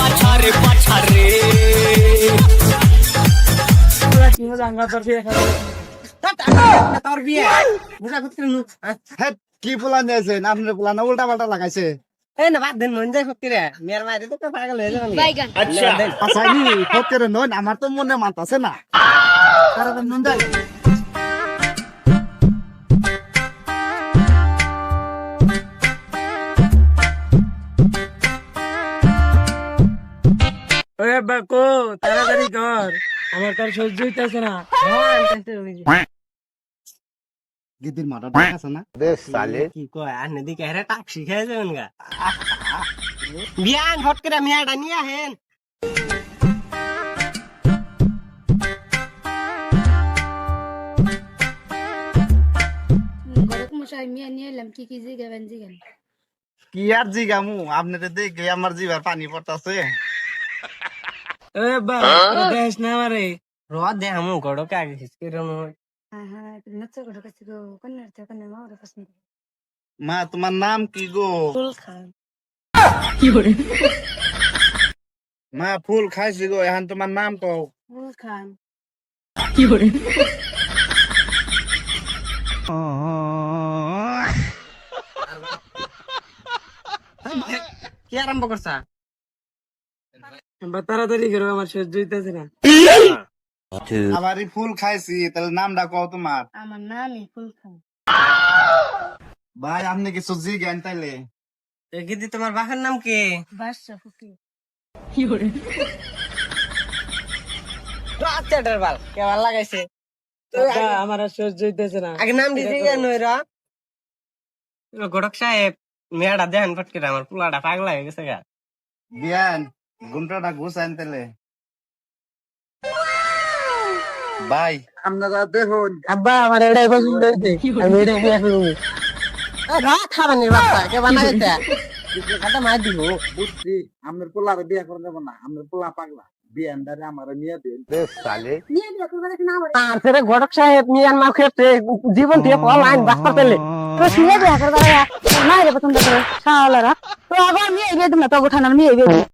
পাছা রে পাছা রে তোর বিয়ে বুঝা করতে নু হ্যাঁ কি পোলা নিয়েছেন আপনার পোলা না উল্টা পাল্টা লাগাইছে এই না বাদ দেন মন যায় ফকির মেয়ের মায়ের তো পাগল হয়ে যাবে বাইগান আচ্ছা আচ্ছা নি ফকের নয় আমার তো মনে মানতাছে না তারা নুন যাই ওরে বাকো তাড়াতাড়ি কর আমার তার সহ্য হইতেছে না গিদির মাথা ঠিক আছে না কি কয় আর নদী কেহরে টাক শিখাই যাবেন গা বিয়ান হট করে মিয়াটা নিয়ে আহেন গরক মশাই মিয়া নিয়ে এলাম কি কি জিগাবেন জিগান কি আর জিগামু আপনাদের দেখে আমার জিভার পানি পড়তাছে ওরে বা দেশ না মারে র দে আমু গড়কে আগে হিসকে রম হ্যাঁ হ্যাঁ নচ্চা গড়ক আছে গো কন্যার থেকে কন্যা মা ওরা পছন্দ মা তোমার নাম কি গো ফুল খান মা ফুল খাইছি গো এখন তোমার নাম কও ফুল খান কি আরম্ভ করছা বা তাড়াতাড়ি করো আমার সহ্য হইতেছে না আবারই ফুল খাইছি তাহলে নামটা কও তোমার আমার নামই ফুল খান ভাই আপনি কিছু জিজ্ঞান তাইলে গিদি তোমার বাপের নাম কি বাদশা ফুকি আচ্ছা বাল কে ভাল লাগাইছে বাবা, আমার আর সহ্য হইতেছে না আগে নাম দিতে কেন নইরা গড়ক সাহেব মেয়াটা দেন ফটকে আমার পোলাটা পাগলা হয়ে গেছে গা বিয়ান ঘুমটাটা ঘুষাইন তাইলে ভাই আপনারা দেখুন আব্বা আমার এটাই পছন্দ হয়েছে আমি এটাই বিয়ে করবো রাত খাবানি বাপ্পা কে বানাইছে কাটা মার দিব বুঝছি আপনার পোলারে বিয়ে করে দেবো না আপনার পোলা পাগলা বিয়ান দারে আমার নিয়ে দিন নিয়ে বিয়ে করবে নাকি না বলে আর সেটা গড়ক সাহেব মিয়ান মা খেতে জীবন দিয়ে পড়া লাইন বাস করতে তো নিয়ে বিয়ে করবে না রে পছন্দ করে শালারা তো আবার নিয়ে বিয়ে দিম না তো গোঠানো নিয়ে বিয়ে